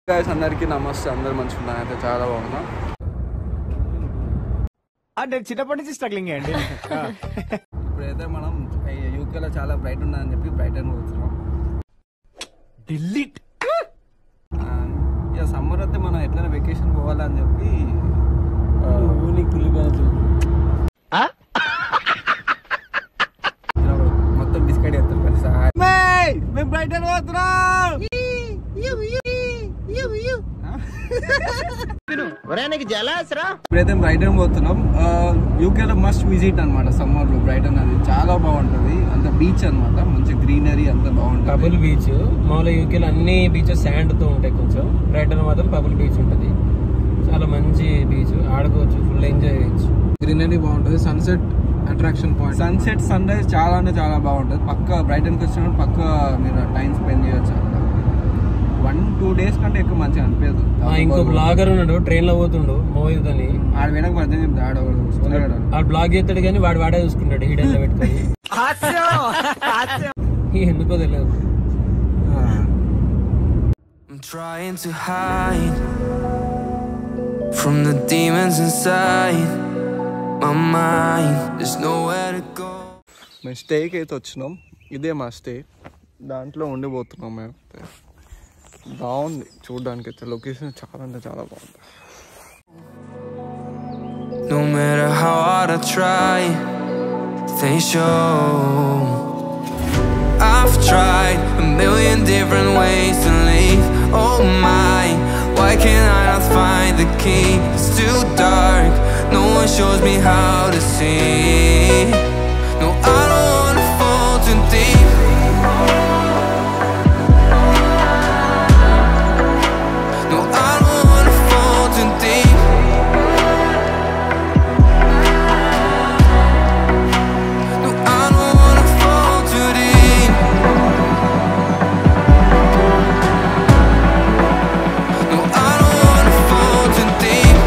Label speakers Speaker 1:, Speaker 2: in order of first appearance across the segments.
Speaker 1: Guys అందరికీ నమస్తే. అందరు మంచిగా ఉన్నాను, అయితే చాలా బాగున్నా.
Speaker 2: నేను చిన్నప్పటి నుంచి స్ట్రగ్లింగ్ అండి.
Speaker 1: ఇప్పుడైతే మనం యూకేలో చాలా బ్రైట్ ఉన్నదని చెప్పి బ్రైటన్ పోతున్నాం.
Speaker 2: డిలీట్
Speaker 1: ఇక సమ్మర్ వస్తే మనం ఎట్లైనా వెకేషన్ పోవాలని చెప్పి మొత్తం డిస్కైడ్ చేస్తారు. మేము బ్రైటన్ పోతున్నాం. ఇప్పుడైతే బ్రైటన్ పోతున్నాం. యూకేలో మస్ట్ విజిట్ అనమాట సమ్మర్ లో. బ్రైటన్ అది చాలా బాగుంటది. అంత బీచ్ అనమాట, మంచి గ్రీనరీ అంత బాగుంటుంది.
Speaker 3: పబుల్ బీచ్ మామూలుగా యూకేలో అన్ని బీచెస్ శాండ్ తో ఉంటాయి. కొంచెం బ్రైటన్ మాత్రం పబుల్ బీచ్ ఉంటది. చాలా మంచి బీచ్, ఆడుకోవచ్చు, ఫుల్ ఎంజాయ్ చేయొచ్చు.
Speaker 1: గ్రీనరీ బాగుంటది. Sunset attraction point, sunset sunrise చాలా అంటే చాలా బాగుంటది. పక్క బ్రైటన్ కి వచ్చినప్పుడు పక్క మీరు టైం స్పెండ్ చేయొచ్చు. 1-2 days కంటే ఎక్కువ మంచిగా అనిపించదు.
Speaker 3: ఇంకో బ్లాగర్ ఉన్నాడు, ట్రైన్ లో పోతుండు మోహిత్ అని.
Speaker 1: ఆడ వెనక మధ్య
Speaker 3: ఆడు బ్లాగ్ చేస్తాడు కానీ వాడే చూసుకుంటాడు హీడెన్ లో పెట్టుకొని. ఎందుకో తెలియదు.
Speaker 4: Trying to hide from the demons inside my mind. There's nowhere to go.
Speaker 1: మేము స్టేకి అయితే వచ్చినాం. ఇదే మా స్టే. దాంట్లో ఉండిపోతున్నాం మేము. బాగుంది చూడడానికి అయితే. లొకేషన్ చాలా అంటే చాలా బాగుంది.
Speaker 4: No matter how hard I try, they show. I've tried a million different ways to leave. Oh my, why can't I not find the key? It's too dark, no one shows me how to see. No, I don't wanna fall too deep. No, I don't wanna fall too deep. No, I don't wanna fall too deep. No, I don't wanna fall too deep.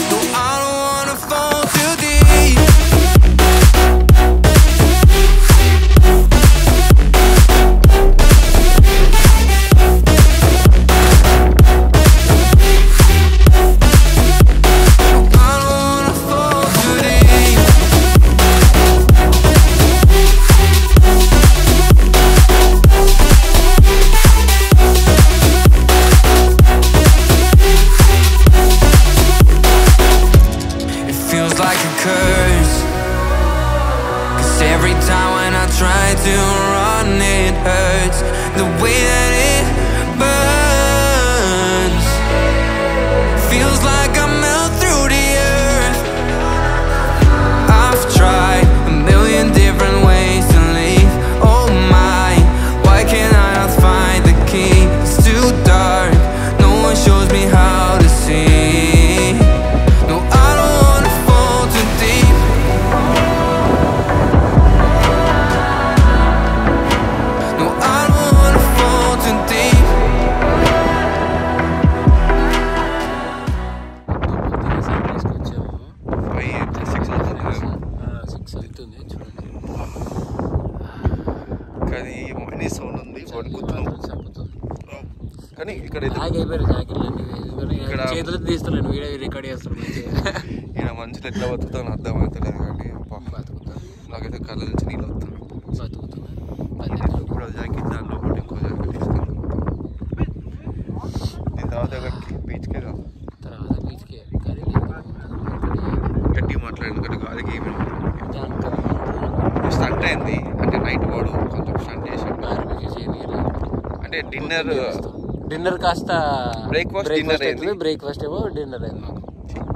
Speaker 4: No, I don't wanna fall too deep. I don't wanna fall too deep. It feels like a curse, 'cause every time when I try to run it hurts. The way that it burns feels like I melt through the earth. I've tried a million different ways to leave. Oh my, why can't I not find the key? It's too dark, no one shows me how to see. No, I don't wanna fall too deep. No, I don't wanna fall too deep.
Speaker 1: కానీ money sound ఉంది, వణుకుతున్నాం. కానీ ఇక్కడ
Speaker 3: చేతులు తీస్తున్నాను, video record చేస్తున్నాను.
Speaker 1: ఈయన మనుషులు ఎట్లా బతుకుతాను అర్థమవుతలేదు. కానీ నాకైతే కళ్ళ నుంచి నీళ్ళు వస్తున్నాను. ఇప్పుడు జాకెట్ దాంట్లో ఒకటి ఇంకో జాకెట్ తీసుకున్నాను. దీని తర్వాత ఎక్కడికి? బీచ్కే కాదు,
Speaker 3: తర్వాత బీచ్కి
Speaker 1: గట్టి మాట్లాడిన కానీ గాలికి ఏమి స్టంట్ అయింది. అంటే నైట్ వాడు కొంచెం స్టంట్ చేసాడు. అంటే
Speaker 3: డిన్నర్ కాస్త
Speaker 1: బ్రేక్ఫాస్ట్ డిన్నర్ అయింది.
Speaker 3: బ్రేక్ఫాస్ట్ ఏమో డిన్నర్ అయింది మాకు.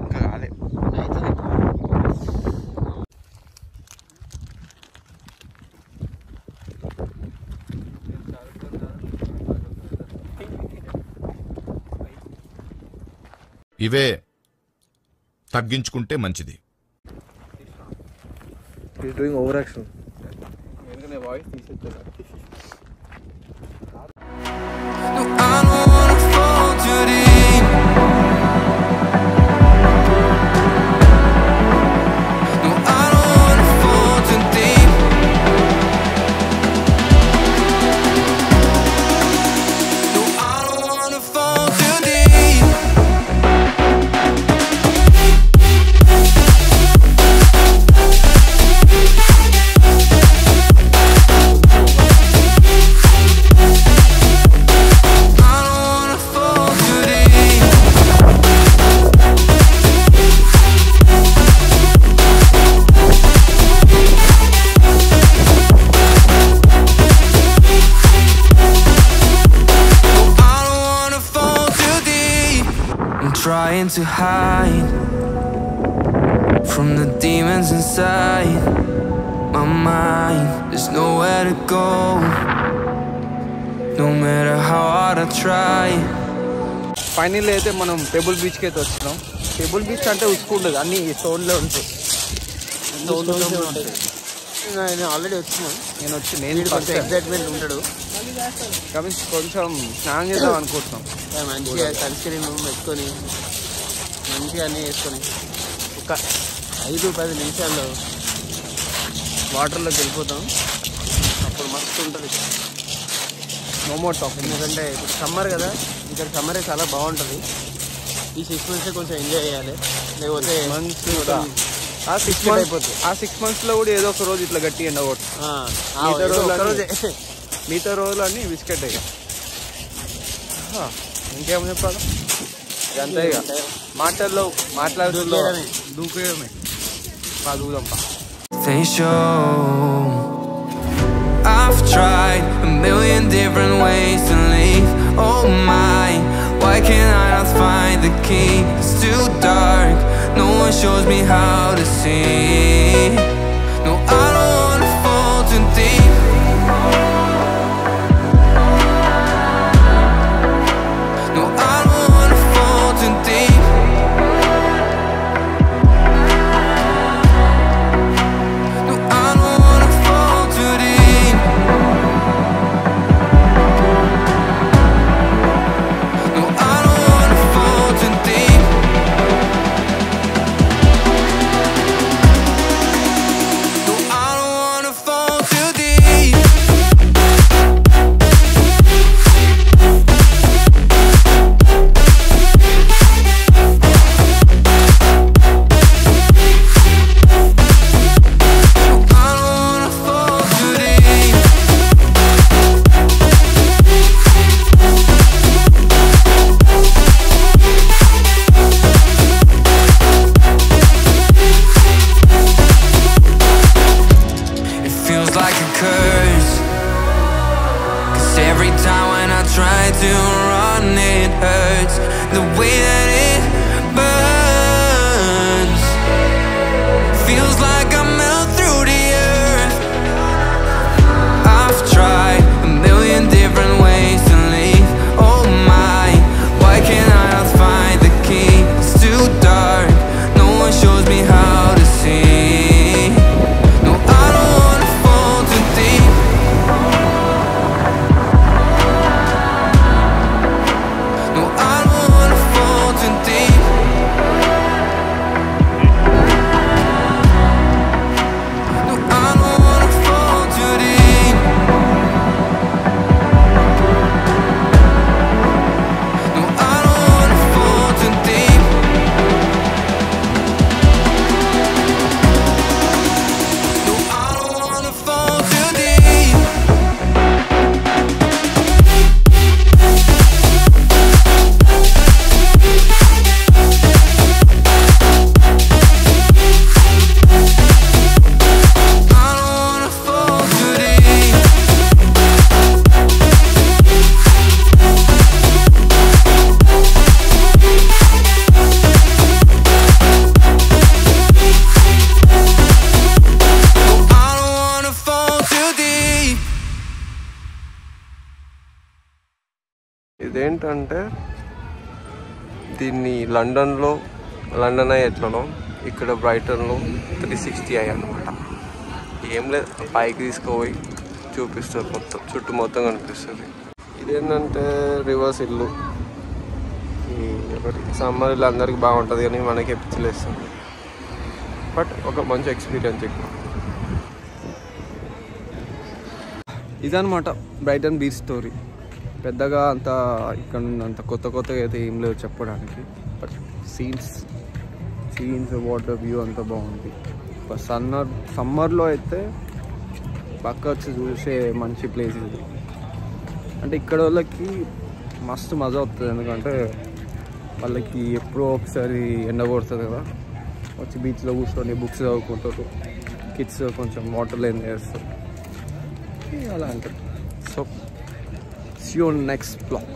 Speaker 1: ఇంకా కాలే.
Speaker 5: ఇవే తగ్గించుకుంటే మంచిది.
Speaker 1: Doing over action. వాయిస్ తీసేస్తాను.
Speaker 4: No, I don't wanna fall too deep. No, I don't wanna fall too deep. to hide from the demons inside my mind. There's nowhere to go, no matter how hard I try.
Speaker 1: Finally అయితే మనం pebble బీచ్కి అయితే వచ్చినాం. Pebble beach అంటే ఉసుకుండదు, అన్ని స్టోన్లో ఉంటాయి.
Speaker 3: నేను already వచ్చినాను.
Speaker 1: నేను
Speaker 3: కొంచెం ఎగ్జైట్మెంట్ ఉంటాడు
Speaker 1: కాబట్టి కొంచెం స్నానం చేద్దాం అనుకుంటున్నాం.
Speaker 3: మంచిగా సన్ స్క్రీన్ పెట్టుకొని మంచిగా అన్నీ వేసుకొని ఒక 5-10 నిమిషాల్లో వాటర్లోకి వెళ్ళిపోతాం. అప్పుడు మస్తు ఉంటుంది.
Speaker 1: No more talk.
Speaker 3: ఎందుకంటే ఇప్పుడు సమ్మర్ కదా, ఇక్కడ సమ్మరే చాలా బాగుంటుంది. ఈ 6 months కొంచెం ఎంజాయ్ చేయాలి, లేకపోతే
Speaker 1: ఆ 6 months కూడా ఏదో ఒక రోజు ఇట్లా గట్టి ఎండగొట్టు. మిగతా రోజులు అన్నీ బిస్కెట్ ఇక. ఇంకేం చెప్పాలి, ఇదంతా ఇక మాటల్లో మాట్లాడుతూ దూకేయమే. దూదంపా.
Speaker 4: They show I've tried a million different ways to leave. Oh my, why can't I not find the key? It's too dark, no one shows me how to see. No, I don't wanna fall too deep. No, I don't wanna fall too deep. No, I don't wanna fall too deep. No, I don't wanna fall too deep. No, I don't wanna fall too deep. I don't wanna fall too deep. It feels like a curse, 'cause every time when I try to run it hurts. The way that it burns feels like I melt through the earth. I've tried a million different ways to leave. Oh my, why can't I not find the key? It's too dark, no one shows me how to see. No, I don't wanna fall too deep. No, I don't wanna fall too deep. No, I don't wanna fall too deep. No, I don't wanna fall too deep. No, I don't wanna fall too deep. I don't wanna fall too deep. I don't wanna fall too deep.
Speaker 1: ఇదేంటంటే దీన్ని London I ఎట్లనో ఇక్కడ బ్రైటన్లో 360 I అనమాట. ఏం లేదు, పైకి తీసుకుపోయి చూపిస్తారు, చుట్టూ మొత్తం కనిపిస్తుంది. ఇదేంటంటే రివర్స్ ఇల్లు. సమ్మర్ ఇల్లు అందరికి బాగుంటుంది కానీ మనకి పిచ్చిలేస్తుంది. బట్ ఒక మంచి ఎక్స్పీరియన్స్ ఇక్కడ. ఇదనమాట బ్రైటన్ బీచ్ స్టోరీ. పెద్దగా అంత ఇక్కడ అంత కొత్తగా అయితే ఏం లేవు చెప్పడానికి. బట్ సీన్స్ వాటర్ వ్యూ అంతా బాగుంది. సమ్మర్లో అయితే పక్క వచ్చి చూసే మంచి ప్లేస్ ఇది. అంటే ఇక్కడ వాళ్ళకి మస్తు మజా వస్తుంది, ఎందుకంటే వాళ్ళకి ఎప్పుడో ఒకసారి ఎండ కొడుతుంది కదా, వచ్చి బీచ్లో కూర్చొని బుక్స్ చదువుకుంటారు. కిడ్స్ కొంచెం వాటర్లో ఎంజాయ్ చేస్తారు, అలా అంటారు. So see you on next vlog.